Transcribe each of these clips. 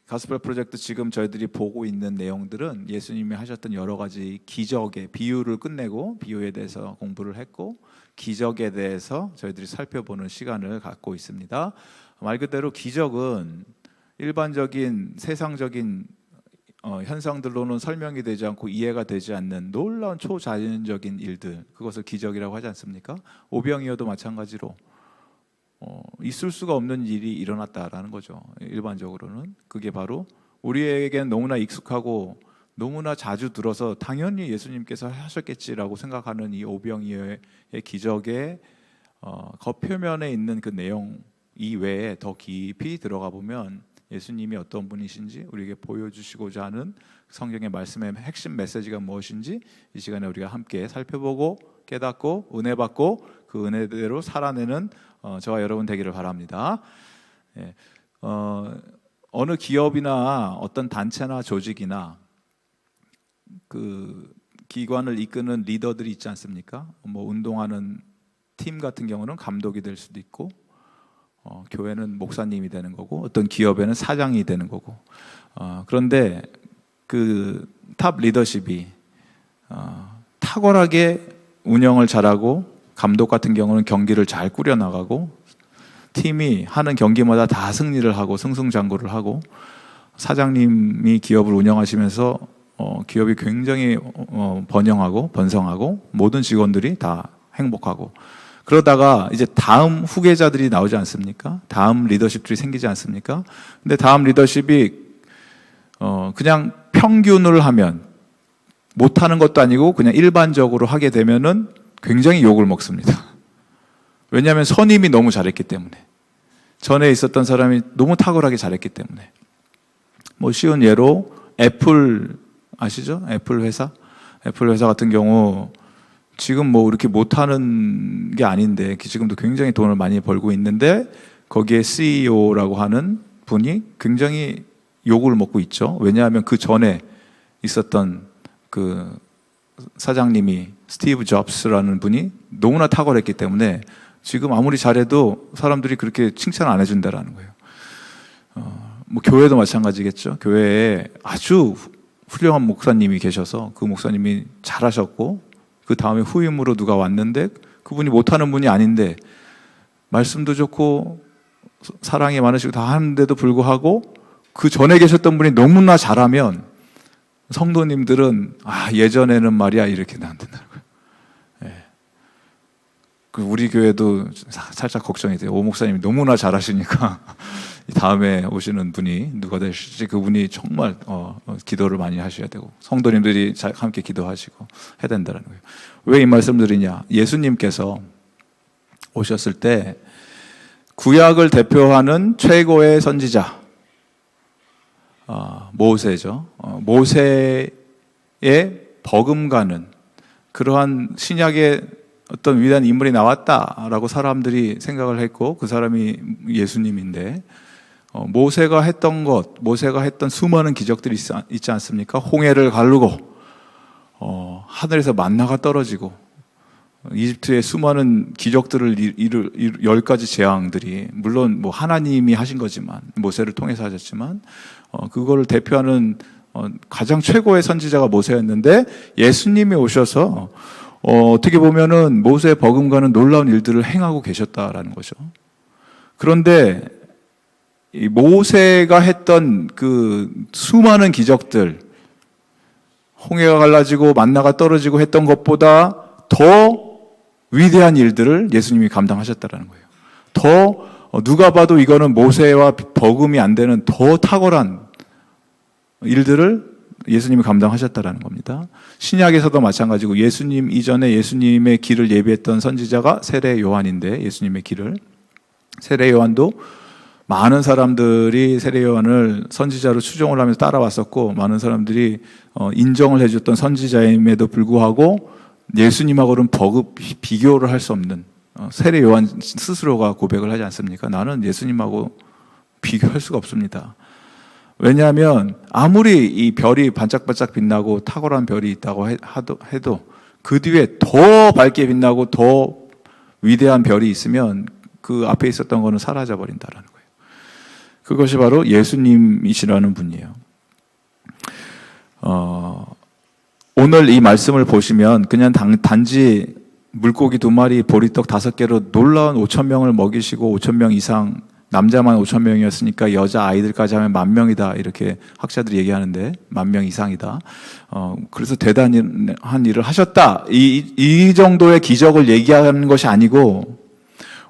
가스펠 프로젝트 지금 저희들이 보고 있는 내용들은 예수님이 하셨던 여러 가지 기적의 비유를 끝내고 비유에 대해서 공부를 했고 기적에 대해서 저희들이 살펴보는 시간을 갖고 있습니다. 말 그대로 기적은 일반적인 세상적인 현상들로는 설명이 되지 않고 이해가 되지 않는 놀라운 초자연적인 일들, 그것을 기적이라고 하지 않습니까? 오병이어도 마찬가지로 있을 수가 없는 일이 일어났다라는 거죠. 일반적으로는 그게 바로 우리에게는 너무나 익숙하고 너무나 자주 들어서 당연히 예수님께서 하셨겠지라고 생각하는 이 오병이어의 기적의 겉표면에 있는 그 내용 이외에 더 깊이 들어가 보면 예수님이 어떤 분이신지 우리에게 보여주시고자 하는 성경의 말씀의 핵심 메시지가 무엇인지 이 시간에 우리가 함께 살펴보고 깨닫고 은혜 받고 그 은혜대로 살아내는 저와 여러분 되기를 바랍니다. 어느 기업이나 어떤 단체나 조직이나 그 기관을 이끄는 리더들이 있지 않습니까? 뭐 운동하는 팀 같은 경우는 감독이 될 수도 있고 교회는 목사님이 되는 거고 어떤 기업에는 사장이 되는 거고 그런데 그 탑 리더십이 탁월하게 운영을 잘하고 감독 같은 경우는 경기를 잘 꾸려나가고 팀이 하는 경기마다 다 승리를 하고 승승장구를 하고 사장님이 기업을 운영하시면서 기업이 굉장히 번영하고 번성하고 모든 직원들이 다 행복하고 그러다가 이제 다음 후계자들이 나오지 않습니까? 다음 리더십들이 생기지 않습니까? 근데 다음 리더십이 그냥 평균을 하면 못하는 것도 아니고 그냥 일반적으로 하게 되면은 굉장히 욕을 먹습니다. 왜냐하면 선임이 너무 잘했기 때문에 전에 있었던 사람이 너무 탁월하게 잘했기 때문에 뭐 쉬운 예로 애플 아시죠? 애플 회사 같은 경우 지금 뭐 이렇게 못하는 게 아닌데 지금도 굉장히 돈을 많이 벌고 있는데 거기에 CEO라고 하는 분이 굉장히 욕을 먹고 있죠. 왜냐하면 그 전에 있었던 그 사장님이 스티브 잡스라는 분이 너무나 탁월했기 때문에 지금 아무리 잘해도 사람들이 그렇게 칭찬 안 해준다라는 거예요. 뭐 교회도 마찬가지겠죠. 교회에 아주 훌륭한 목사님이 계셔서 그 목사님이 잘하셨고 그 다음에 후임으로 누가 왔는데 그분이 못하는 분이 아닌데 말씀도 좋고 사랑이 많으시고 다 하는데도 불구하고 그 전에 계셨던 분이 너무나 잘하면 성도님들은 예전에는 말이야 이렇게 나온다는 거예요. 우리 교회도 살짝 걱정이 돼요. 오 목사님이 너무나 잘하시니까 다음에 오시는 분이 누가 되실지 그분이 정말 기도를 많이 하셔야 되고 성도님들이 함께 기도하시고 해야 된다는 거예요. 왜 이 말씀을 드리냐? 예수님께서 오셨을 때 구약을 대표하는 최고의 선지자 모세죠. 모세의 버금가는 그러한 신약의 어떤 위대한 인물이 나왔다라고 사람들이 생각을 했고 그 사람이 예수님인데 모세가 했던 수많은 기적들이 있지 않습니까? 홍해를 가르고 하늘에서 만나가 떨어지고 이집트의 수많은 기적들을 이룰 10가지 재앙들이 물론 뭐 하나님이 하신 거지만 모세를 통해서 하셨지만 그거를 대표하는 가장 최고의 선지자가 모세였는데 예수님이 오셔서 어떻게 보면은 모세의 버금가는 놀라운 일들을 행하고 계셨다라는 거죠. 그런데 이 모세가 했던 그 수많은 기적들, 홍해가 갈라지고 만나가 떨어지고 했던 것보다 더 위대한 일들을 예수님이 감당하셨다라는 거예요. 더 누가 봐도 이거는 모세와 버금이 안 되는 더 탁월한 일들을 예수님이 감당하셨다라는 겁니다. 신약에서도 마찬가지고 예수님 이전에 예수님의 길을 예비했던 선지자가 세례 요한인데 예수님의 길을 세례 요한도 많은 사람들이 세례 요한을 선지자로 추종을 하면서 따라왔었고 많은 사람들이 인정을 해줬던 선지자임에도 불구하고 예수님하고는 비교를 할 수 없는 세례 요한 스스로가 고백을 하지 않습니까? 나는 예수님하고 비교할 수가 없습니다. 왜냐하면 아무리 이 별이 반짝반짝 빛나고 탁월한 별이 있다고 해도 그 뒤에 더 밝게 빛나고 더 위대한 별이 있으면 그 앞에 있었던 거는 사라져 버린다라는 거예요. 그것이 바로 예수님이시라는 분이에요. 오늘 이 말씀을 보시면 그냥 단지 물고기 2마리, 보리떡 5개로 놀라운 5,000명을 먹이시고 5,000명 이상, 남자만 5,000명이었으니까 여자 아이들까지 하면 10,000명이다 이렇게 학자들이 얘기하는데 10,000명 이상이다. 그래서 대단한 일을 하셨다. 이 정도의 기적을 얘기하는 것이 아니고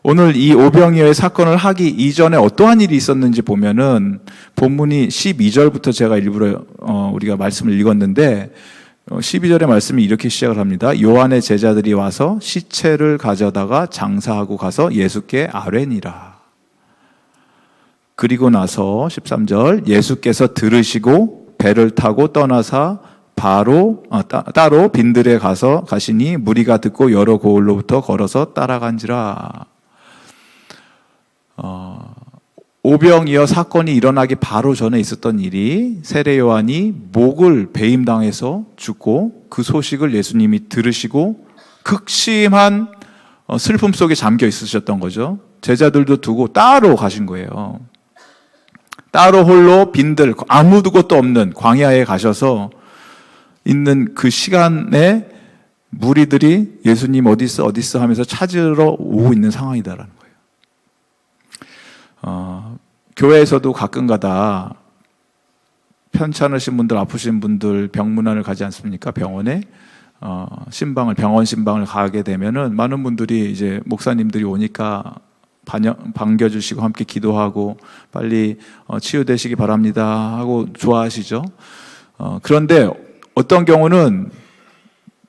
오늘 이 오병이어의 사건을 하기 이전에 어떠한 일이 있었는지 보면은 본문이 12절부터 제가 일부러 우리가 말씀을 읽었는데 12절의 말씀이 이렇게 시작을 합니다. 요한의 제자들이 와서 시체를 가져다가 장사하고 가서 예수께 아뢰니라. 그리고 나서 13절 예수께서 들으시고 배를 타고 떠나사 따로 빈들에 가시니 무리가 듣고 여러 고을로부터 걸어서 따라간지라. 오병이어 사건이 일어나기 바로 전에 있었던 일이 세례 요한이 목을 배임당해서 죽고 그 소식을 예수님이 들으시고 극심한 슬픔 속에 잠겨 있으셨던 거죠. 제자들도 두고 따로 가신 거예요. 따로 홀로 빈들 아무것도 없는 광야에 가셔서 있는 그 시간에 무리들이 예수님 어디 있어 하면서 찾으러 오고 있는 상황이다라는 거예요. 교회에서도 가끔가다 편찮으신 분들, 아프신 분들 병문안을 가지 않습니까? 병원에 병원 신방을 가게 되면은 많은 분들이 이제 목사님들이 오니까 반겨주시고 함께 기도하고 빨리 치유되시기 바랍니다 하고 좋아하시죠. 그런데 어떤 경우는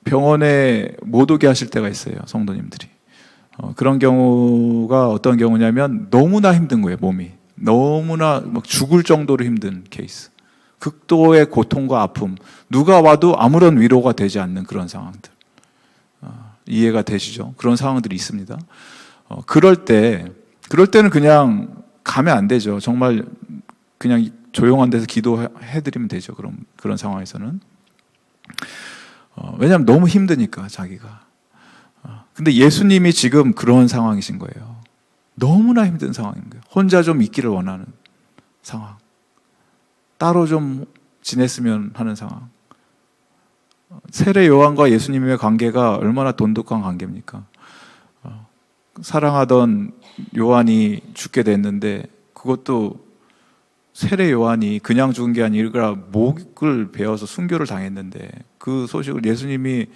병원에 못 오게 하실 때가 있어요, 성도님들이. 그런 경우가 어떤 경우냐면 너무나 힘든 거예요, 몸이. 너무나 막 죽을 정도로 힘든 케이스. 극도의 고통과 아픔. 누가 와도 아무런 위로가 되지 않는 그런 상황들. 이해가 되시죠? 그런 상황들이 있습니다. 그럴 때는 그냥 가면 안 되죠. 정말 그냥 조용한 데서 기도해드리면 되죠. 그런 상황에서는. 왜냐하면 너무 힘드니까, 자기가. 근데 예수님이 지금 그런 상황이신 거예요. 너무나 힘든 상황인 거예요. 혼자 좀 있기를 원하는 상황. 따로 좀 지냈으면 하는 상황. 세례 요한과 예수님의 관계가 얼마나 돈독한 관계입니까? 사랑하던 요한이 죽게 됐는데 그것도 세례 요한이 그냥 죽은 게 아니라 목을 베어서 순교를 당했는데 그 소식을 예수님이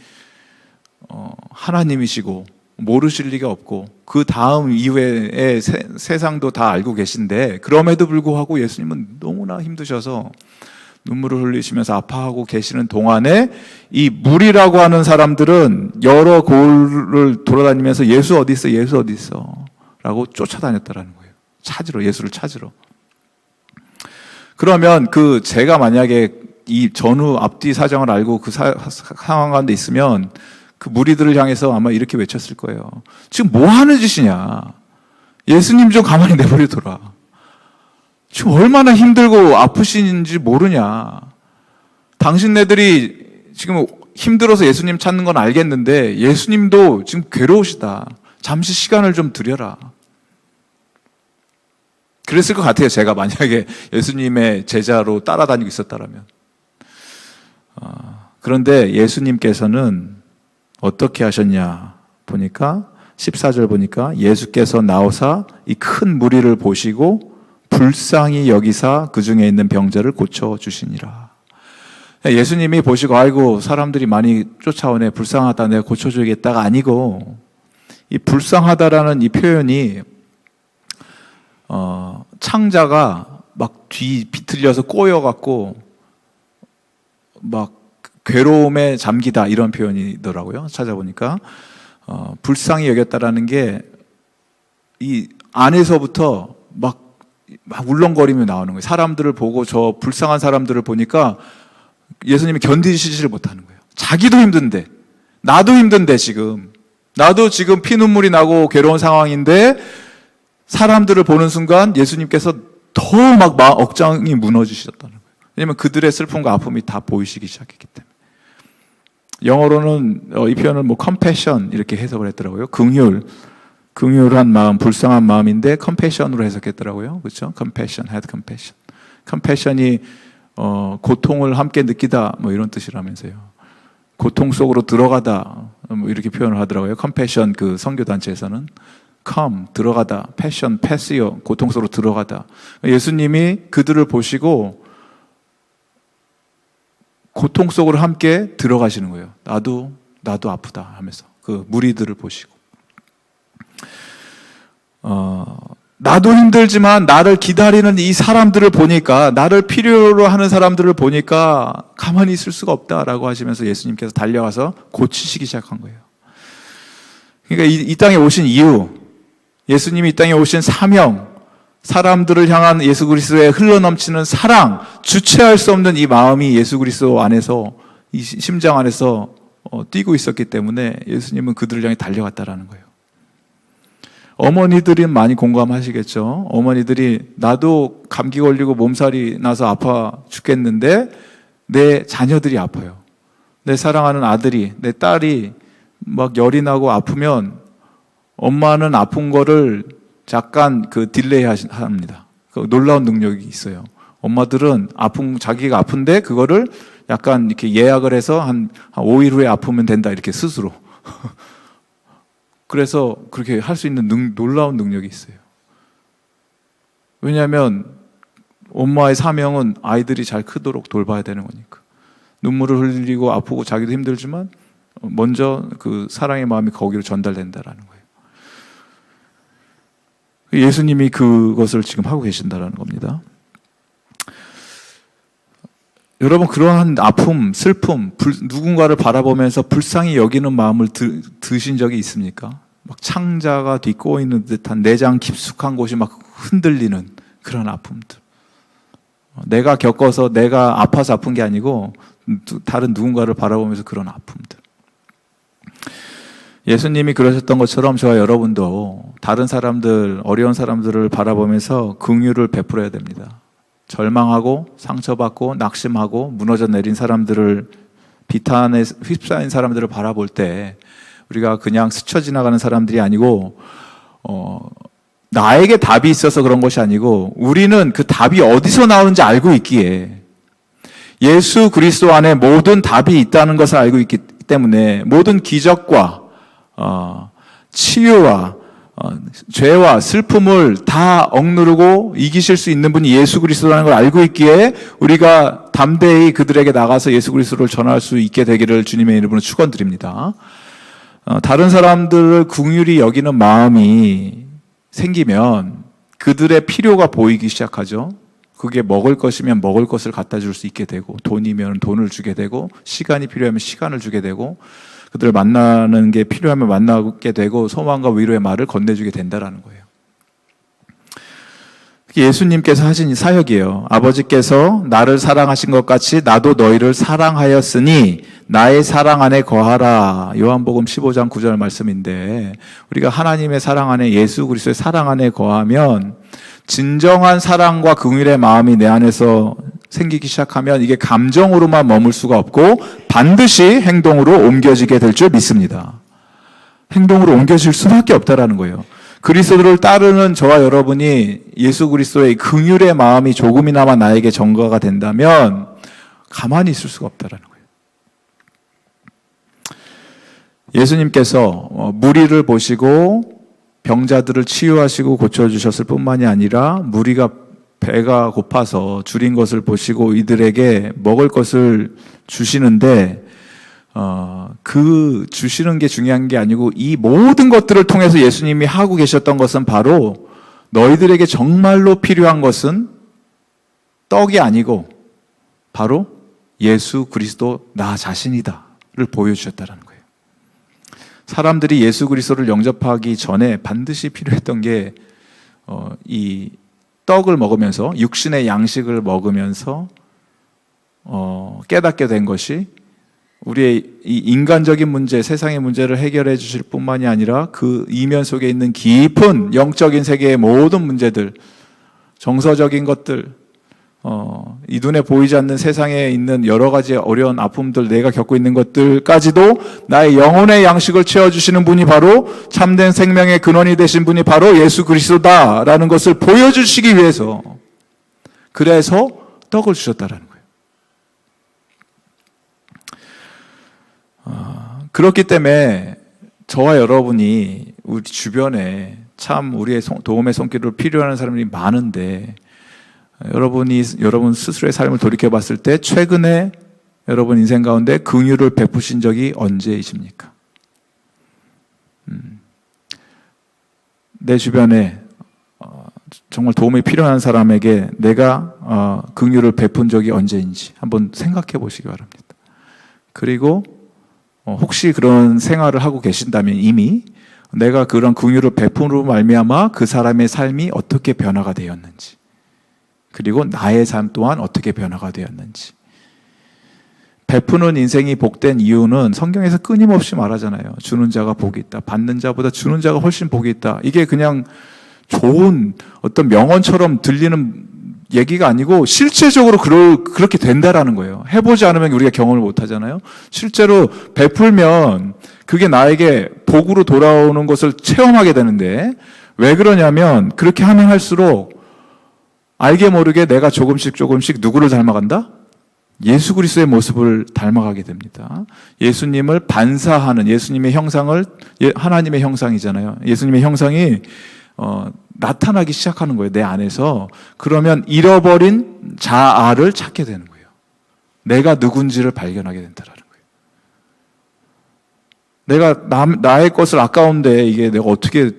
하나님이시고 모르실 리가 없고 그 다음 이후에 세상도 다 알고 계신데 그럼에도 불구하고 예수님은 너무나 힘드셔서 눈물을 흘리시면서 아파하고 계시는 동안에 이 무리라고 하는 사람들은 여러 고을을 돌아다니면서 예수 어디 있어? 예수 어디 있어? 라고 쫓아다녔다라는 거예요. 예수를 찾으러. 그러면 제가 만약에 이 전후 앞뒤 사정을 알고 그 상황 가운데 있으면 그 무리들을 향해서 아마 이렇게 외쳤을 거예요. 지금 뭐 하는 짓이냐? 예수님 좀 가만히 내버려둬라. 지금 얼마나 힘들고 아프신지 모르냐? 당신네들이 지금 힘들어서 예수님 찾는 건 알겠는데 예수님도 지금 괴로우시다. 잠시 시간을 좀 드려라. 그랬을 것 같아요. 제가 만약에 예수님의 제자로 따라다니고 있었다면. 그런데 예수님께서는 어떻게 하셨냐 보니까 14절 보니까 예수께서 나오사 이 큰 무리를 보시고 불쌍히 여기사 그 중에 있는 병자를 고쳐주시니라. 예수님이 보시고 아이고 사람들이 많이 쫓아오네, 불쌍하다, 내가 고쳐줘야겠다가 아니고 이 불쌍하다라는 이 표현이 창자가 막 뒤 비틀려서 꼬여갖고 막 괴로움에 잠기다 이런 표현이더라고요. 찾아보니까 불쌍히 여겼다라는 게 이 안에서부터 막 울렁거리며 나오는 거예요. 사람들을 보고 저 불쌍한 사람들을 보니까 예수님이 견디시지를 못하는 거예요. 자기도 힘든데, 나도 힘든데 나도 지금 피눈물이 나고 괴로운 상황인데 사람들을 보는 순간 예수님께서 더 막 억장이 무너지셨다는 거예요. 왜냐하면 그들의 슬픔과 아픔이 다 보이시기 시작했기 때문에. 영어로는 이 표현을 compassion 이렇게 해석을 했더라고요. 긍휼 긍휼한 마음, 불쌍한 마음인데 compassion으로 해석했더라고요. 그렇죠? compassion, had compassion. compassion이 고통을 함께 느끼다 뭐 이런 뜻이라면서요. 고통 속으로 들어가다 뭐 이렇게 표현을 하더라고요. compassion 그 선교 단체에서는 come 들어가다, passion pass요 고통 속으로 들어가다. 예수님이 그들을 보시고 고통 속으로 함께 들어가시는 거예요. 나도 아프다 하면서 그 무리들을 보시고 나도 힘들지만 나를 기다리는 이 사람들을 보니까, 나를 필요로 하는 사람들을 보니까 가만히 있을 수가 없다라고 하시면서 예수님께서 달려가서 고치시기 시작한 거예요. 그러니까 이 땅에 오신 이유, 예수님이 이 땅에 오신 사명, 사람들을 향한 예수 그리스도의 흘러넘치는 사랑, 주체할 수 없는 이 마음이 예수 그리스도 안에서, 이 심장 안에서 뛰고 있었기 때문에 예수님은 그들을 향해 달려갔다라는 거예요. 어머니들이 많이 공감하시겠죠. 어머니들이 나도 감기 걸리고 몸살이 나서 아파 죽겠는데 내 자녀들이 아파요. 내 사랑하는 아들이, 내 딸이 막 열이 나고 아프면 엄마는 아픈 거를 잠깐 그 딜레이 합니다. 그 놀라운 능력이 있어요. 엄마들은 자기가 아픈데 그거를 약간 이렇게 예약을 해서 한 5일 후에 아프면 된다 이렇게 스스로. 그래서 그렇게 할 수 있는 놀라운 능력이 있어요. 왜냐하면 엄마의 사명은 아이들이 잘 크도록 돌봐야 되는 거니까. 눈물을 흘리고 아프고 자기도 힘들지만 먼저 그 사랑의 마음이 거기로 전달된다라는 거예요. 예수님이 그것을 지금 하고 계신다라는 겁니다. 여러분, 그러한 아픔, 슬픔, 누군가를 바라보면서 불쌍히 여기는 마음을 드신 적이 있습니까? 막 창자가 뒷꼬이는 듯한 내장 깊숙한 곳이 막 흔들리는 그런 아픔들. 내가 겪어서 내가 아파서 아픈 게 아니고 다른 누군가를 바라보면서 그런 아픔들. 예수님이 그러셨던 것처럼 저와 여러분도 다른 사람들, 어려운 사람들을 바라보면서 긍휼을 베풀어야 됩니다. 절망하고 상처받고 낙심하고 무너져 내린 사람들을, 비탄에 휩싸인 사람들을 바라볼 때 우리가 그냥 스쳐 지나가는 사람들이 아니고 나에게 답이 있어서 그런 것이 아니고 우리는 그 답이 어디서 나오는지 알고 있기에, 예수 그리스도 안에 모든 답이 있다는 것을 알고 있기 때문에 모든 기적과 치유와 죄와 슬픔을 다 억누르고 이기실 수 있는 분이 예수 그리스도라는 걸 알고 있기에 우리가 담대히 그들에게 나가서 예수 그리스도를 전할 수 있게 되기를 주님의 이름으로 축원드립니다. 다른 사람들을 긍휼히 여기는 마음이 생기면 그들의 필요가 보이기 시작하죠. 그게 먹을 것이면 먹을 것을 갖다 줄 수 있게 되고, 돈이면 돈을 주게 되고, 시간이 필요하면 시간을 주게 되고, 그들을 만나는 게 필요하면 만나게 되고, 소망과 위로의 말을 건네주게 된다라는 거예요. 예수님께서 하신 사역이에요. 아버지께서 나를 사랑하신 것 같이 나도 너희를 사랑하였으니 나의 사랑 안에 거하라. 요한복음 15장 9절 말씀인데, 우리가 하나님의 사랑 안에, 예수 그리스도의 사랑 안에 거하면 진정한 사랑과 긍휼의 마음이 내 안에서 생기기 시작하면 이게 감정으로만 머물 수가 없고 반드시 행동으로 옮겨지게 될 줄 믿습니다. 행동으로 옮겨질 수밖에 없다라는 거예요. 그리스도를 따르는 저와 여러분이 예수 그리스도의 긍휼의 마음이 조금이나마 나에게 전가가 된다면 가만히 있을 수가 없다라는 거예요. 예수님께서 무리를 보시고 병자들을 치유하시고 고쳐주셨을 뿐만이 아니라 무리가 배가 고파서 줄인 것을 보시고 이들에게 먹을 것을 주시는데 그 주시는 게 중요한 게 아니고 이 모든 것들을 통해서 예수님이 하고 계셨던 것은 바로 너희들에게 정말로 필요한 것은 떡이 아니고 바로 예수 그리스도 나 자신이다를 보여주셨다는 거예요. 사람들이 예수 그리스도를 영접하기 전에 반드시 필요했던 게 이 떡을 먹으면서, 육신의 양식을 먹으면서 깨닫게 된 것이 우리의 이 인간적인 문제, 세상의 문제를 해결해 주실 뿐만이 아니라 그 이면 속에 있는 깊은 영적인 세계의 모든 문제들, 정서적인 것들, 이 눈에 보이지 않는 세상에 있는 여러 가지 어려운 아픔들, 내가 겪고 있는 것들까지도 나의 영혼의 양식을 채워주시는 분이 바로 참된 생명의 근원이 되신 분이 바로 예수 그리스도다라는 것을 보여주시기 위해서, 그래서 떡을 주셨다라는 거예요. 그렇기 때문에 저와 여러분이 우리 주변에 참 우리의 도움의 손길을 필요로 하는 사람들이 많은데, 여러분 스스로의 삶을 돌이켜 봤을 때 최근에 여러분 인생 가운데 긍휼을 베푸신 적이 언제이십니까? 내 주변에 정말 도움이 필요한 사람에게 내가 긍휼을 베푼 적이 언제인지 한번 생각해 보시기 바랍니다. 그리고 혹시 그런 생활을 하고 계신다면 이미 내가 그런 긍휼을 베푼으로 말미암아 그 사람의 삶이 어떻게 변화가 되었는지, 그리고 나의 삶 또한 어떻게 변화가 되었는지. 베푸는 인생이 복된 이유는 성경에서 끊임없이 말하잖아요. 주는 자가 복이 있다. 받는 자보다 주는 자가 훨씬 복이 있다. 이게 그냥 좋은 어떤 명언처럼 들리는 얘기가 아니고 실제적으로 그렇게 된다라는 거예요. 해보지 않으면 우리가 경험을 못 하잖아요. 실제로 베풀면 그게 나에게 복으로 돌아오는 것을 체험하게 되는데, 왜 그러냐면 그렇게 하면 할수록 알게 모르게 내가 조금씩 누구를 닮아간다? 예수 그리스도의 모습을 닮아가게 됩니다. 예수님을 반사하는, 예수님의 형상을, 하나님의 형상이잖아요. 예수님의 형상이 나타나기 시작하는 거예요, 내 안에서. 그러면 잃어버린 자아를 찾게 되는 거예요. 내가 누군지를 발견하게 된다라는 거예요. 내가 나의 것을 아까운데 이게 내가 어떻게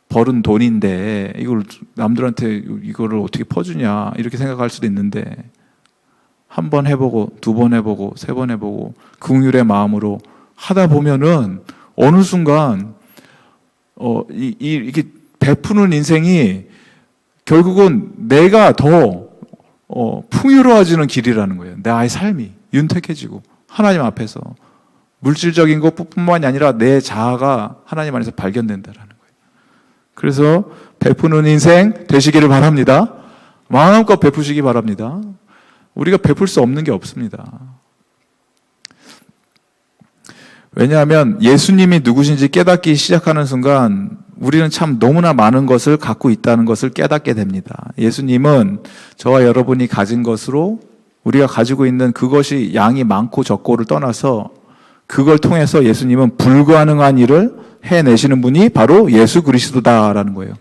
벌은 돈인데 이걸 남들한테 이거를 어떻게 퍼주냐 이렇게 생각할 수도 있는데, 한 번 해보고 두 번 해보고 세 번 해보고 긍휼의 마음으로 하다 보면은 어느 순간 이게 베푸는 인생이 결국은 내가 더 풍요로워지는 길이라는 거예요. 나의 삶이 윤택해지고 하나님 앞에서 물질적인 것뿐만이 아니라 내 자아가 하나님 안에서 발견된다라는 거예요. 그래서 베푸는 인생 되시기를 바랍니다. 마음껏 베푸시기 바랍니다. 우리가 베풀 수 없는 게 없습니다. 왜냐하면 예수님이 누구신지 깨닫기 시작하는 순간 우리는 참 너무나 많은 것을 갖고 있다는 것을 깨닫게 됩니다. 예수님은 저와 여러분이 가진 것으로, 우리가 가지고 있는 그것이 양이 많고 적고를 떠나서 그걸 통해서 예수님은 불가능한 일을 해내시는 분이 바로 예수 그리스도다라는 거예요.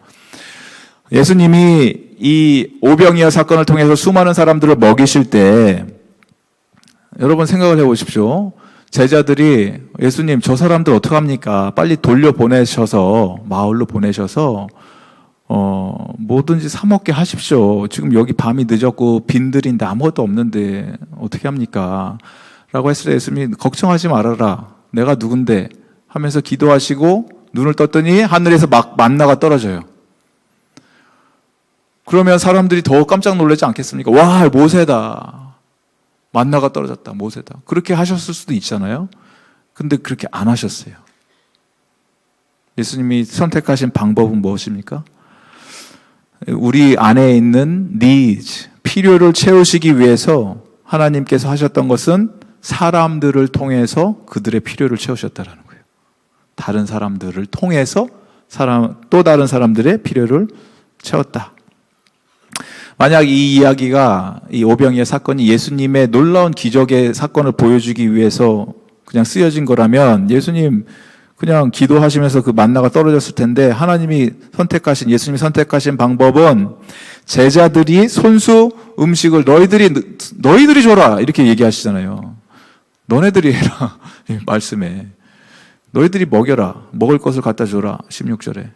예수님이 이 오병이어 사건을 통해서 수많은 사람들을 먹이실 때 여러분 생각을 해보십시오. 제자들이 예수님 저 사람들 어떡합니까? 빨리 돌려보내셔서 마을로 보내셔서 뭐든지 사 먹게 하십시오. 지금 여기 밤이 늦었고 빈들인데 아무것도 없는데 어떻게 합니까? 라고 했을 때 예수님이 걱정하지 말아라. 내가 누군데 하면서 기도하시고 눈을 떴더니 하늘에서 막 만나가 떨어져요. 그러면 사람들이 더 깜짝 놀라지 않겠습니까? 와, 모세다. 만나가 떨어졌다. 모세다. 그렇게 하셨을 수도 있잖아요. 근데 그렇게 안 하셨어요. 예수님이 선택하신 방법은 무엇입니까? 우리 안에 있는 needs, 필요를 채우시기 위해서 하나님께서 하셨던 것은 사람들을 통해서 그들의 필요를 채우셨다라는 거예요. 다른 사람들을 통해서 또 다른 사람들의 필요를 채웠다. 만약 이 이야기가, 이 오병이어 사건이 예수님의 놀라운 기적의 사건을 보여주기 위해서 그냥 쓰여진 거라면 예수님 그냥 기도하시면서 그 만나가 떨어졌을 텐데, 예수님이 선택하신 방법은 제자들이 손수 음식을 너희들이 줘라 이렇게 얘기하시잖아요. 너네들이 해라 말씀에. 너희들이 먹여라. 먹을 것을 갖다 줘라 16절에.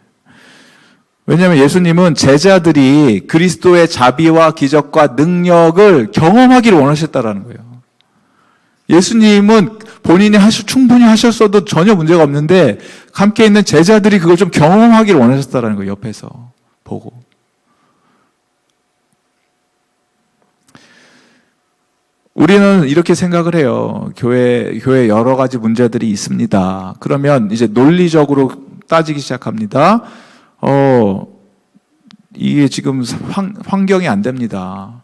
왜냐하면 예수님은 제자들이 그리스도의 자비와 기적과 능력을 경험하기를 원하셨다라는 거예요. 예수님은 본인이 충분히 하셨어도 전혀 문제가 없는데 함께 있는 제자들이 그걸 좀 경험하기를 원하셨다라는 거예요. 옆에서 보고. 우리는 이렇게 생각을 해요. 교회에 여러 가지 문제들이 있습니다. 그러면 이제 논리적으로 따지기 시작합니다. 이게 지금 환경이 안 됩니다.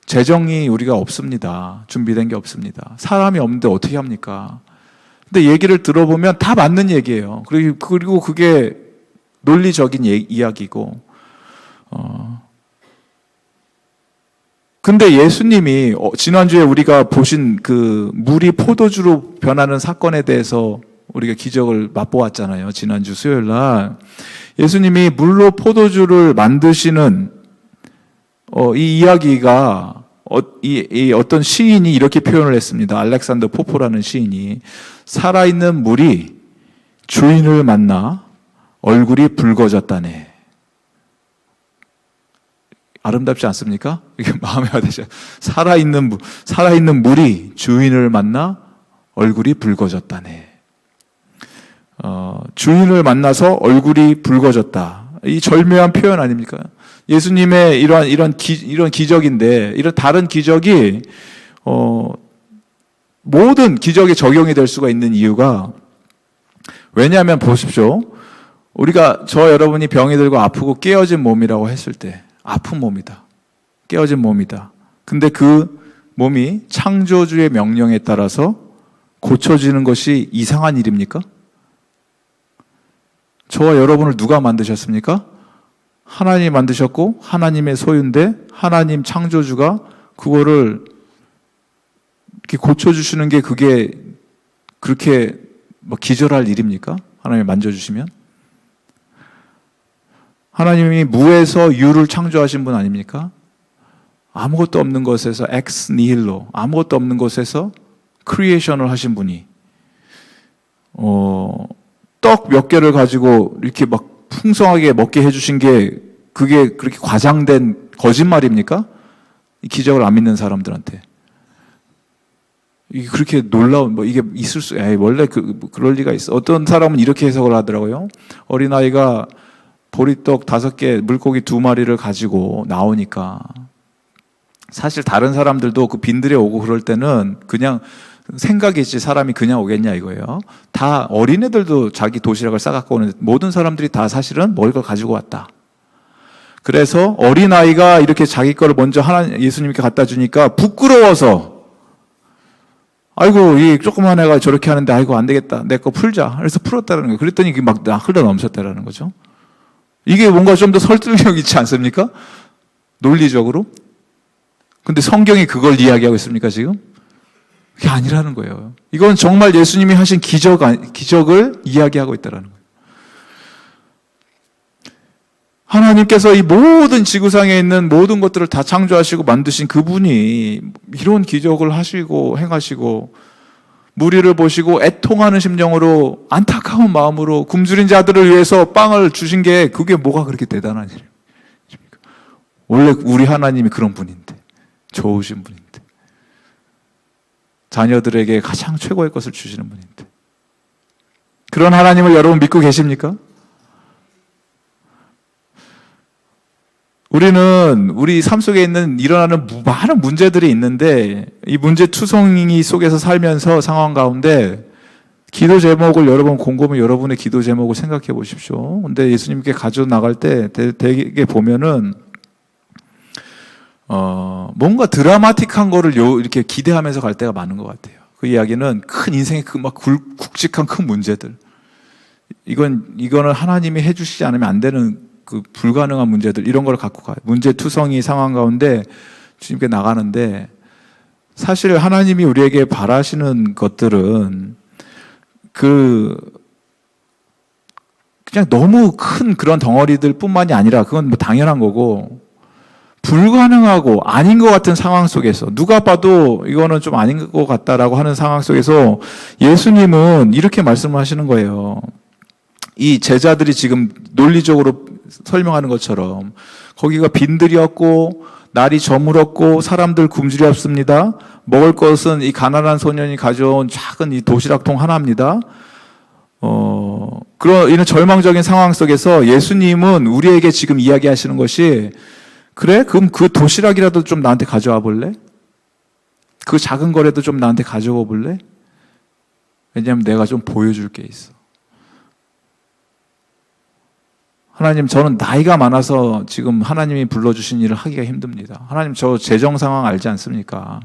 재정이 우리가 없습니다. 준비된 게 없습니다. 사람이 없는데 어떻게 합니까? 근데 얘기를 들어보면 다 맞는 얘기예요. 그리고 그게 논리적인 이야기고, 근데 예수님이 지난주에 우리가 보신 그 물이 포도주로 변하는 사건에 대해서 우리가 기적을 맛보았잖아요. 지난주 수요일 날. 예수님이 물로 포도주를 만드시는 이 이야기가 이 어떤 시인이 이렇게 표현을 했습니다. 알렉산더 포포라는 시인이 살아있는 물이 주인을 만나 얼굴이 붉어졌다네. 아름답지 않습니까? 이게 마음에 와닿으셔. 살아있는 물이 주인을 만나 얼굴이 붉어졌다네. 주인을 만나서 얼굴이 붉어졌다. 이 절묘한 표현 아닙니까? 예수님의 이런 기적인데, 이런 다른 기적이, 모든 기적에 적용이 될 수가 있는 이유가, 왜냐하면 보십시오. 저 여러분이 병이 들고 아프고 깨어진 몸이라고 했을 때, 아픈 몸이다. 깨어진 몸이다. 근데 그 몸이 창조주의 명령에 따라서 고쳐지는 것이 이상한 일입니까? 저와 여러분을 누가 만드셨습니까? 하나님이 만드셨고 하나님의 소유인데 하나님 창조주가 그거를 이렇게 고쳐주시는 게 그게 그렇게 기절할 일입니까? 하나님이 만져주시면? 하나님이 무에서 유를 창조하신 분 아닙니까? 아무것도 없는 것에서 엑스 니힐로, 아무것도 없는 것에서 크리에이션을 하신 분이 떡 몇 개를 가지고 이렇게 막 풍성하게 먹게 해주신 게 그게 그렇게 과장된 거짓말입니까? 이 기적을 안 믿는 사람들한테. 이게 그렇게 놀라운, 이게 있을 원래 그럴 리가 있어. 어떤 사람은 이렇게 해석을 하더라고요. 어린아이가 보리떡 5개, 물고기 2마리를 가지고 나오니까 사실 다른 사람들도 그 빈들에 오고 그럴 때는 그냥 생각이 있지 사람이 그냥 오겠냐 이거예요. 다 어린애들도 자기 도시락을 싸갖고 오는데 모든 사람들이 다 사실은 먹을 걸 가지고 왔다. 그래서 어린아이가 이렇게 자기 거를 먼저 예수님께 갖다 주니까 부끄러워서 아이고 이 조그만 애가 저렇게 하는데 아이고 안 되겠다. 내 거 풀자. 그래서 풀었다는 거예요. 그랬더니 이게 막 흘러 넘쳤다라는 거죠. 이게 뭔가 좀 더 설득력 있지 않습니까? 논리적으로. 근데 성경이 그걸 이야기하고 있습니까, 지금? 그게 아니라는 거예요. 이건 정말 예수님이 하신 기적을 이야기하고 있다는 거예요. 하나님께서 이 모든 지구상에 있는 모든 것들을 다 창조하시고 만드신 그분이 이런 기적을 하시고 행하시고 무리를 보시고 애통하는 심정으로 안타까운 마음으로 굶주린 자들을 위해서 빵을 주신 게 그게 뭐가 그렇게 대단한 일입니까? 원래 우리 하나님이 그런 분인데, 좋으신 분인데, 자녀들에게 가장 최고의 것을 주시는 분인데, 그런 하나님을 여러분 믿고 계십니까? 우리는 우리 삶 속에 일어나는 많은 문제들이 있는데 이 문제투성이 속에서 살면서 상황 가운데 기도 제목을 여러분 곰곰이 여러분의 기도 제목을 생각해 보십시오. 근데 예수님께 가져 나갈 때 되게 보면은 뭔가 드라마틱한 거를 이렇게 기대하면서 갈 때가 많은 것 같아요. 그 이야기는 큰 인생의 막 굵직한 큰 문제들. 이거는 하나님이 해주시지 않으면 안 되는 그 불가능한 문제들 이런 걸 갖고 가요. 문제투성이 상황 가운데 주님께 나가는데 사실 하나님이 우리에게 바라시는 것들은 그냥 너무 큰 그런 덩어리들 뿐만이 아니라 그건 뭐 당연한 거고 불가능하고 아닌 것 같은 상황 속에서 누가 봐도 이거는 좀 아닌 것 같다라고 하는 상황 속에서 예수님은 이렇게 말씀하시는 거예요. 이 제자들이 지금 논리적으로 설명하는 것처럼 거기가 빈들이었고 날이 저물었고 사람들 굶주렸습니다. 먹을 것은 이 가난한 소년이 가져온 작은 이 도시락통 하나입니다. 이런 절망적인 상황 속에서 예수님은 우리에게 지금 이야기하시는 것이 그래? 그럼 그 도시락이라도 좀 나한테 가져와 볼래? 그 작은 거라도 좀 나한테 가져와 볼래? 왜냐하면 내가 좀 보여줄 게 있어. 하나님, 저는 나이가 많아서 지금 하나님이 불러주신 일을 하기가 힘듭니다. 하나님, 저 재정 상황 알지 않습니까?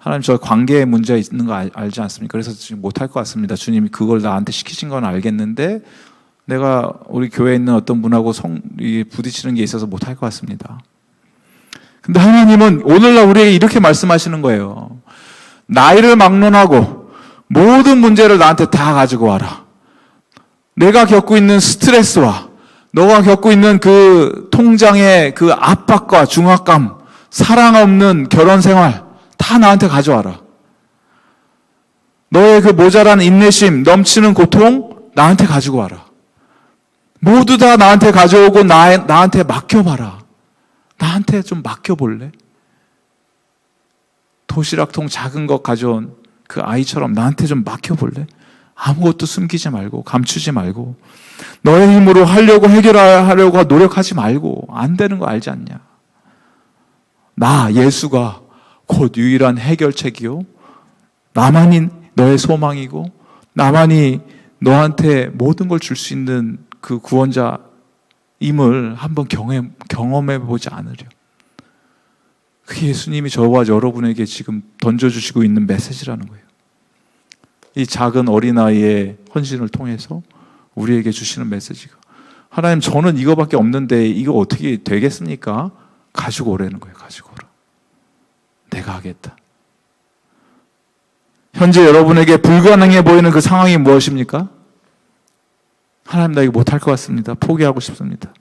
하나님, 저 관계에 문제 있는 거 알지 않습니까? 그래서 지금 못할 것 같습니다. 주님이 그걸 나한테 시키신 건 알겠는데 내가 우리 교회에 있는 어떤 분하고 부딪히는 게 있어서 못할 것 같습니다. 근데 하나님은 오늘날 우리에게 이렇게 말씀하시는 거예요. 나이를 막론하고 모든 문제를 나한테 다 가지고 와라. 내가 겪고 있는 스트레스와 너가 겪고 있는 그 통장의 그 압박과 중압감, 사랑 없는 결혼 생활 다 나한테 가져와라. 너의 그 모자란 인내심, 넘치는 고통 나한테 가지고 와라. 모두 다 나한테 가져오고 나한테 맡겨봐라. 나한테 좀 맡겨볼래? 도시락통 작은 것 가져온 그 아이처럼 나한테 좀 맡겨볼래? 아무것도 숨기지 말고 감추지 말고 너의 힘으로 하려고 해결하려고 노력하지 말고 안 되는 거 알지 않냐? 나 예수가 곧 유일한 해결책이요, 나만이 너의 소망이고 나만이 너한테 모든 걸 줄 수 있는 그 구원자임을 한번 경험해 보지 않으려. 그게 예수님이 저와 여러분에게 지금 던져주시고 있는 메시지라는 거예요. 이 작은 어린아이의 헌신을 통해서 우리에게 주시는 메시지가, 하나님, 저는 이거밖에 없는데 이거 어떻게 되겠습니까? 가지고 오라는 거예요. 가지고 오라. 내가 하겠다. 현재 여러분에게 불가능해 보이는 그 상황이 무엇입니까? 하나님, 나 이거 못할 것 같습니다. 포기하고 싶습니다.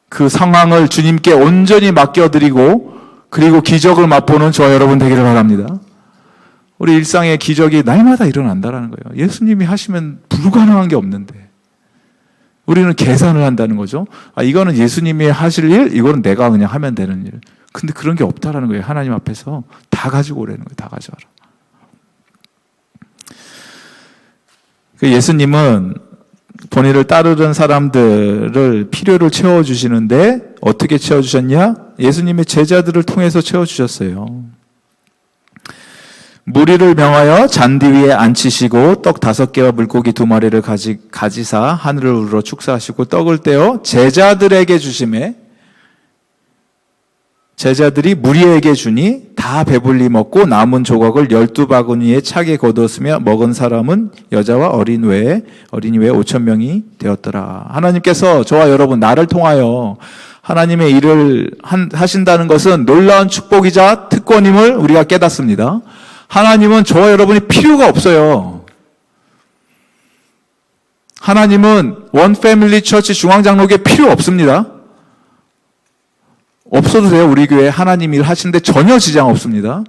그 상황을 주님께 온전히 맡겨드리고 그리고 기적을 맛보는 저와 여러분 되기를 바랍니다. 우리 일상의 기적이 날마다 일어난다는 거예요. 예수님이 하시면 불가능한 게 없는데 우리는 계산을 한다는 거죠. 이거는 예수님이 하실 일, 이거는 내가 그냥 하면 되는 일. 근데 그런 게 없다라는 거예요. 하나님 앞에서 다 가지고 오라는 거예요. 다 가져와라. 예수님은 본인을 따르는 사람들을 필요를 채워주시는데 어떻게 채워주셨냐? 예수님의 제자들을 통해서 채워주셨어요. 무리를 명하여 잔디 위에 앉히시고 떡 5개와 물고기 2마리를 가지사 하늘을 우러러 축사하시고 떡을 떼어 제자들에게 주시매 제자들이 무리에게 주니 다 배불리 먹고 남은 조각을 12바구니에 차게 거두었으며 먹은 사람은 여자와 어린이 외에 5,000명이 되었더라. 하나님께서 저와 여러분, 나를 통하여 하나님의 일을 하신다는 것은 놀라운 축복이자 특권임을 우리가 깨닫습니다. 하나님은 저와 여러분이 필요가 없어요. 하나님은 원 패밀리 처치 중앙장로교회 필요 없습니다. 없어도 돼요. 우리 교회 하나님 일 하시는데 전혀 지장 없습니다.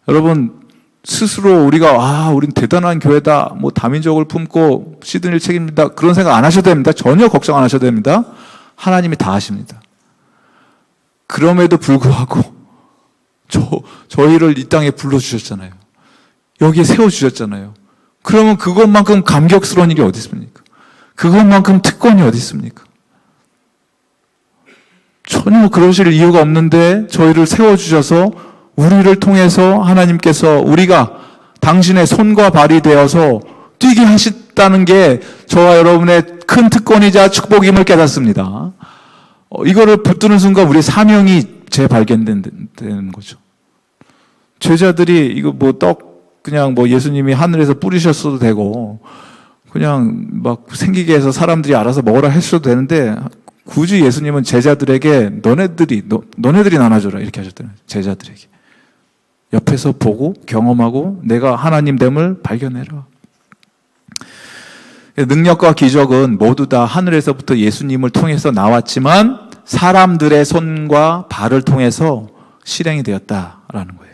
여러분 스스로 우리가 우린 대단한 교회다, 뭐 다민족을 품고 시드니를 책임진다, 그런 생각 안 하셔도 됩니다. 전혀 걱정 안 하셔도 됩니다. 하나님이 다 하십니다. 그럼에도 불구하고 저희를 이 땅에 불러주셨잖아요. 여기에 세워주셨잖아요. 그러면 그것만큼 감격스러운 일이 어디 있습니까? 그것만큼 특권이 어디 있습니까? 전혀 그러실 이유가 없는데 저희를 세워주셔서 우리를 통해서 하나님께서 우리가 당신의 손과 발이 되어서 뛰게 하셨다는 게 저와 여러분의 큰 특권이자 축복임을 깨닫습니다. 이거를 붙드는 순간 우리의 사명이 재발견되는 거죠. 제자들이 이거 그냥 예수님이 하늘에서 뿌리셨어도 되고 그냥 막 생기게 해서 사람들이 알아서 먹으라 했어도 되는데 굳이 예수님은 제자들에게 너네들이 나눠줘라 이렇게 하셨잖아요. 제자들에게 옆에서 보고 경험하고 내가 하나님됨을 발견해라. 능력과 기적은 모두 다 하늘에서부터 예수님을 통해서 나왔지만 사람들의 손과 발을 통해서 실행이 되었다라는 거예요.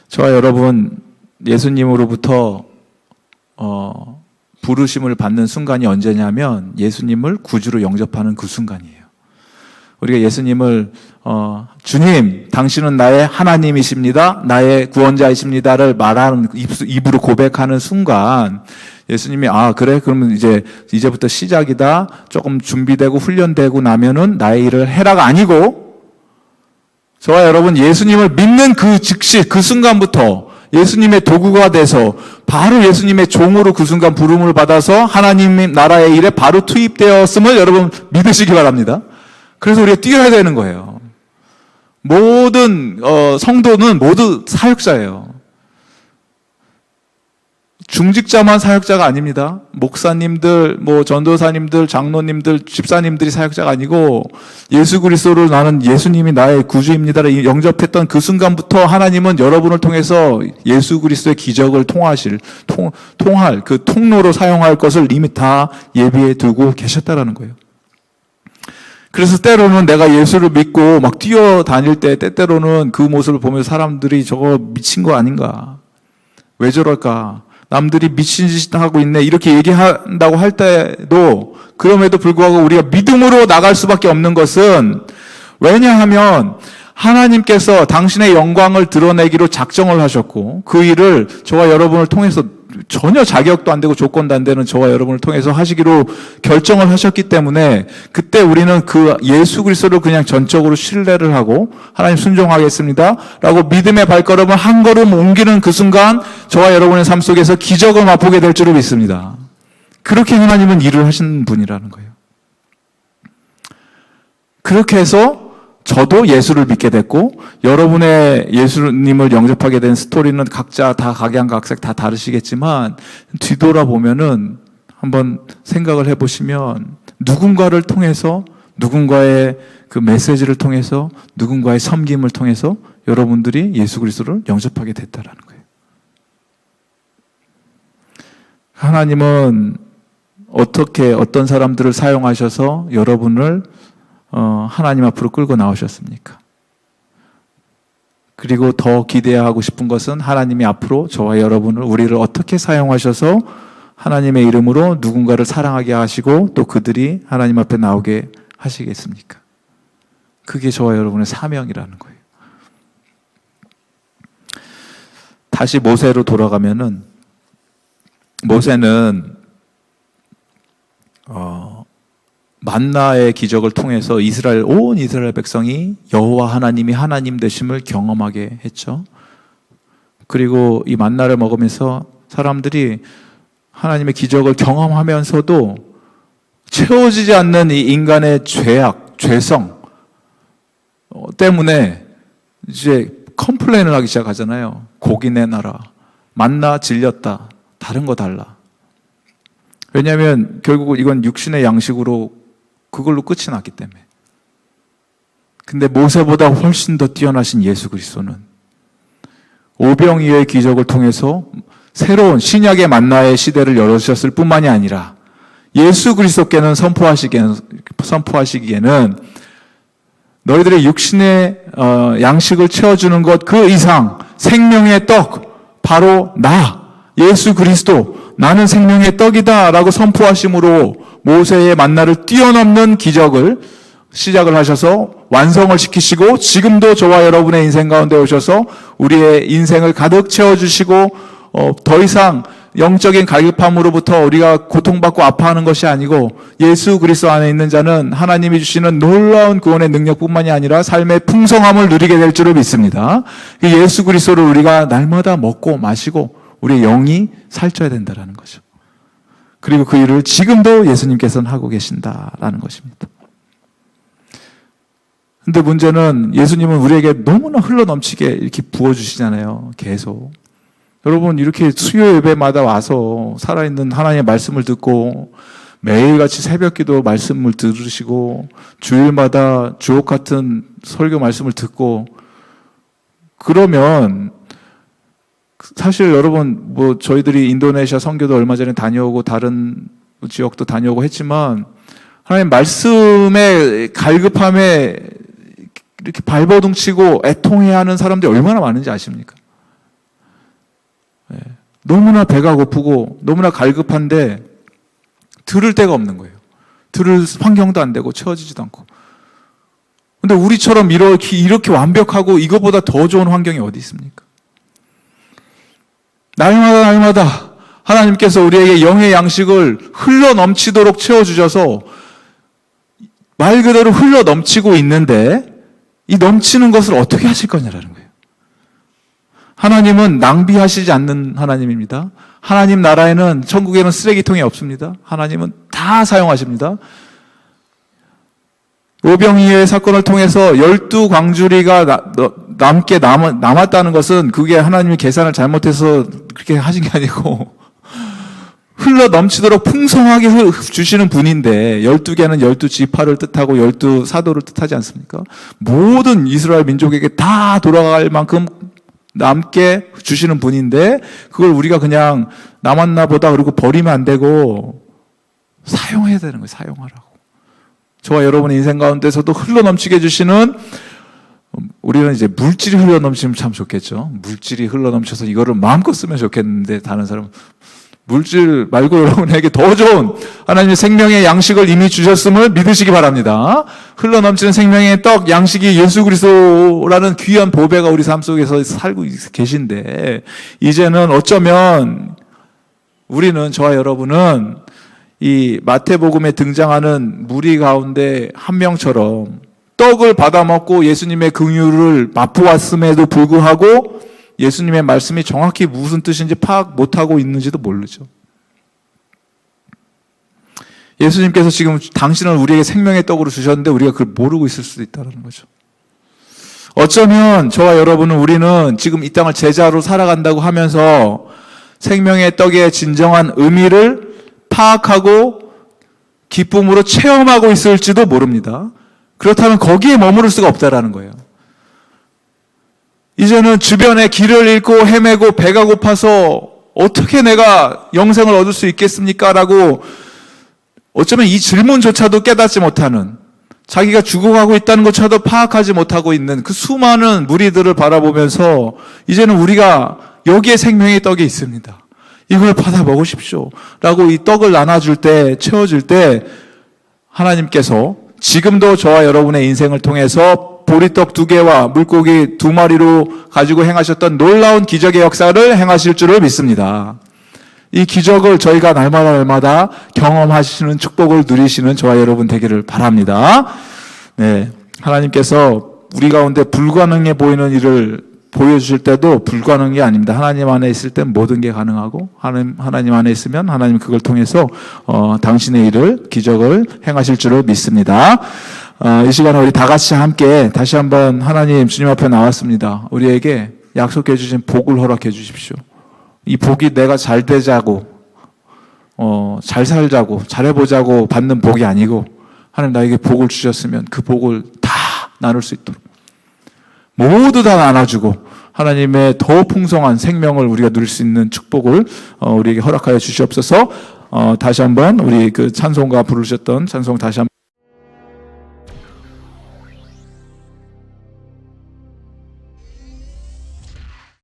저와 여러분, 예수님으로부터 부르심을 받는 순간이 언제냐면 예수님을 구주로 영접하는 그 순간이에요. 우리가 예수님을 주님, 당신은 나의 하나님이십니다, 나의 구원자이십니다를 말하는, 입으로 고백하는 순간 예수님이 그래, 그러면 이제부터 시작이다, 조금 준비되고 훈련되고 나면은 나의 일을 해라가 아니고, 저와 여러분 예수님을 믿는 그 즉시 그 순간부터 예수님의 도구가 돼서 바로 예수님의 종으로 그 순간 부름을 받아서 하나님 나라의 일에 바로 투입되었음을 여러분 믿으시기 바랍니다. 그래서 우리가 뛰어야 되는 거예요. 모든 성도는 모두 사역자예요. 중직자만 사역자가 아닙니다. 목사님들, 전도사님들, 장로님들, 집사님들이 사역자가 아니고 예수 그리스도를 나는 예수님이 나의 구주입니다를 영접했던 그 순간부터 하나님은 여러분을 통해서 예수 그리스도의 기적을 통할 그 통로로 사용할 것을 이미 다 예비해 두고 계셨다라는 거예요. 그래서 때로는 내가 예수를 믿고 막 뛰어다닐 때 때때로는 그 모습을 보면서 사람들이 저거 미친 거 아닌가? 왜 저럴까? 남들이 미친 짓 하고 있네 이렇게 얘기한다고 할 때도 그럼에도 불구하고 우리가 믿음으로 나갈 수밖에 없는 것은 왜냐하면 하나님께서 당신의 영광을 드러내기로 작정을 하셨고 그 일을 저와 여러분을 통해서 전혀 자격도 안 되고 조건도 안 되는 저와 여러분을 통해서 하시기로 결정을 하셨기 때문에 그때 우리는 그 예수 그리스도를 그냥 전적으로 신뢰를 하고 하나님 순종하겠습니다 라고 믿음의 발걸음을 한 걸음 옮기는 그 순간 저와 여러분의 삶 속에서 기적을 맛보게 될 줄을 믿습니다. 그렇게 하나님은 일을 하신 분이라는 거예요. 그렇게 해서 저도 예수를 믿게 됐고 여러분의 예수님을 영접하게 된 스토리는 각자 다 각양각색 다 다르시겠지만 뒤돌아보면은 한번 생각을 해보시면 누군가를 통해서 누군가의 그 메시지를 통해서 누군가의 섬김을 통해서 여러분들이 예수 그리스도를 영접하게 됐다라는 거예요. 하나님은 어떻게 어떤 사람들을 사용하셔서 여러분을 하나님 앞으로 끌고 나오셨습니까? 그리고 더 기대하고 싶은 것은 하나님이 앞으로 저와 여러분을 우리를 어떻게 사용하셔서 하나님의 이름으로 누군가를 사랑하게 하시고 또 그들이 하나님 앞에 나오게 하시겠습니까? 그게 저와 여러분의 사명이라는 거예요. 다시 모세로 돌아가면은 모세는 만나의 기적을 통해서 온 이스라엘 백성이 여호와 하나님이 하나님 되심을 경험하게 했죠. 그리고 이 만나를 먹으면서 사람들이 하나님의 기적을 경험하면서도 채워지지 않는 이 인간의 죄악, 죄성 때문에 이제 컴플레인을 하기 시작하잖아요. 고기 내놔라. 만나 질렸다. 다른 거 달라. 왜냐하면 결국 이건 육신의 양식으로 그걸로 끝이 났기 때문에. 근데 모세보다 훨씬 더 뛰어나신 예수 그리스도는 오병이어의 기적을 통해서 새로운 신약의 만나의 시대를 열어주셨을 뿐만이 아니라 예수 그리스도께는 선포하시기에는 너희들의 육신의 양식을 채워주는 것 그 이상 생명의 떡 바로 나 예수 그리스도 나는 생명의 떡이다 라고 선포하심으로 모세의 만나를 뛰어넘는 기적을 시작을 하셔서 완성을 시키시고 지금도 저와 여러분의 인생 가운데 오셔서 우리의 인생을 가득 채워주시고 더 이상 영적인 갈급함으로부터 우리가 고통받고 아파하는 것이 아니고 예수 그리스도 안에 있는 자는 하나님이 주시는 놀라운 구원의 능력뿐만이 아니라 삶의 풍성함을 누리게 될 줄을 믿습니다. 예수 그리스도를 우리가 날마다 먹고 마시고 우리의 영이 살쪄야 된다는 거죠. 그리고 그 일을 지금도 예수님께서는 하고 계신다라는 것입니다. 근데 문제는 예수님은 우리에게 너무나 흘러넘치게 이렇게 부어주시잖아요. 계속. 여러분 이렇게 수요 예배마다 와서 살아있는 하나님의 말씀을 듣고 매일같이 새벽기도 말씀을 들으시고 주일마다 주옥 같은 설교 말씀을 듣고 그러면 사실 여러분 저희들이 인도네시아 선교도 얼마 전에 다녀오고 다른 지역도 다녀오고 했지만 하나님 말씀의 갈급함에 이렇게 발버둥치고 애통해하는 사람들이 얼마나 많은지 아십니까? 네. 너무나 배가 고프고 너무나 갈급한데 들을 데가 없는 거예요. 들을 환경도 안 되고 채워지지도 않고. 근데 우리처럼 이렇게 완벽하고 이거보다 더 좋은 환경이 어디 있습니까? 날마다 하나님께서 우리에게 영의 양식을 흘러넘치도록 채워주셔서 말 그대로 흘러넘치고 있는데 이 넘치는 것을 어떻게 하실 거냐라는 거예요. 하나님은 낭비하시지 않는 하나님입니다. 하나님 나라에는, 천국에는 쓰레기통이 없습니다. 하나님은 다 사용하십니다. 오병이의 사건을 통해서 12광주리가 남게 남았다는 것은 그게 하나님이 계산을 잘못해서 그렇게 하신 게 아니고 흘러 넘치도록 풍성하게 주시는 분인데, 12개는 12지파를 뜻하고 12사도를 뜻하지 않습니까? 모든 이스라엘 민족에게 다 돌아갈 만큼 남게 주시는 분인데, 그걸 우리가 그냥 남았나 보다 그러고 버리면 안 되고 사용해야 되는 거예요. 사용하라고. 저와 여러분의 인생 가운데서도 흘러 넘치게 해주시는, 우리는 이제 물질이 흘러 넘치면 참 좋겠죠. 물질이 흘러 넘쳐서 이거를 마음껏 쓰면 좋겠는데, 다른 사람은 물질 말고 여러분에게 더 좋은 하나님의 생명의 양식을 이미 주셨음을 믿으시기 바랍니다. 흘러 넘치는 생명의 떡, 양식이 예수 그리스도라는 귀한 보배가 우리 삶 속에서 살고 계신데, 이제는 어쩌면 우리는, 저와 여러분은 이 마태복음에 등장하는 무리 가운데 한 명처럼 떡을 받아 먹고 예수님의 긍휼을 맛보았음에도 불구하고 예수님의 말씀이 정확히 무슨 뜻인지 파악 못하고 있는지도 모르죠. 예수님께서 지금 당신을 우리에게 생명의 떡으로 주셨는데 우리가 그걸 모르고 있을 수도 있다는 거죠. 어쩌면 저와 여러분은, 우리는 지금 이 땅을 제자로 살아간다고 하면서 생명의 떡의 진정한 의미를 파악하고 기쁨으로 체험하고 있을지도 모릅니다. 그렇다면 거기에 머무를 수가 없다라는 거예요. 이제는 주변에 길을 잃고 헤매고 배가 고파서 어떻게 내가 영생을 얻을 수 있겠습니까? 라고 어쩌면 이 질문조차도 깨닫지 못하는, 자기가 죽어가고 있다는 것조차도 파악하지 못하고 있는 그 수많은 무리들을 바라보면서, 이제는 우리가 여기에 생명의 떡이 있습니다. 이걸 받아 먹으십시오. 라고 이 떡을 나눠줄 때, 채워줄 때, 하나님께서 지금도 저와 여러분의 인생을 통해서 보리떡 2개와 물고기 2마리로 가지고 행하셨던 놀라운 기적의 역사를 행하실 줄을 믿습니다. 이 기적을 저희가 날마다 경험하시는 축복을 누리시는 저와 여러분 되기를 바랍니다. 네, 하나님께서 우리 가운데 불가능해 보이는 일을 보여주실 때도 불가능한 게 아닙니다. 하나님 안에 있을 땐 모든 게 가능하고, 하나님 안에 있으면 하나님 그걸 통해서 당신의 일을, 기적을 행하실 줄을 믿습니다. 이 시간에 우리 다 같이 함께 다시 한번 하나님 주님 앞에 나왔습니다. 우리에게 약속해 주신 복을 허락해 주십시오. 이 복이 내가 잘 되자고, 잘 살자고, 잘해보자고 받는 복이 아니고, 하나님 나에게 복을 주셨으면 그 복을 다 나눌 수 있도록 모두 다 나눠주고 하나님의 더 풍성한 생명을 우리가 누릴 수 있는 축복을 우리에게 허락하여 주시옵소서. 다시 한번 우리 그 찬송가 부르셨던 찬송 다시 한번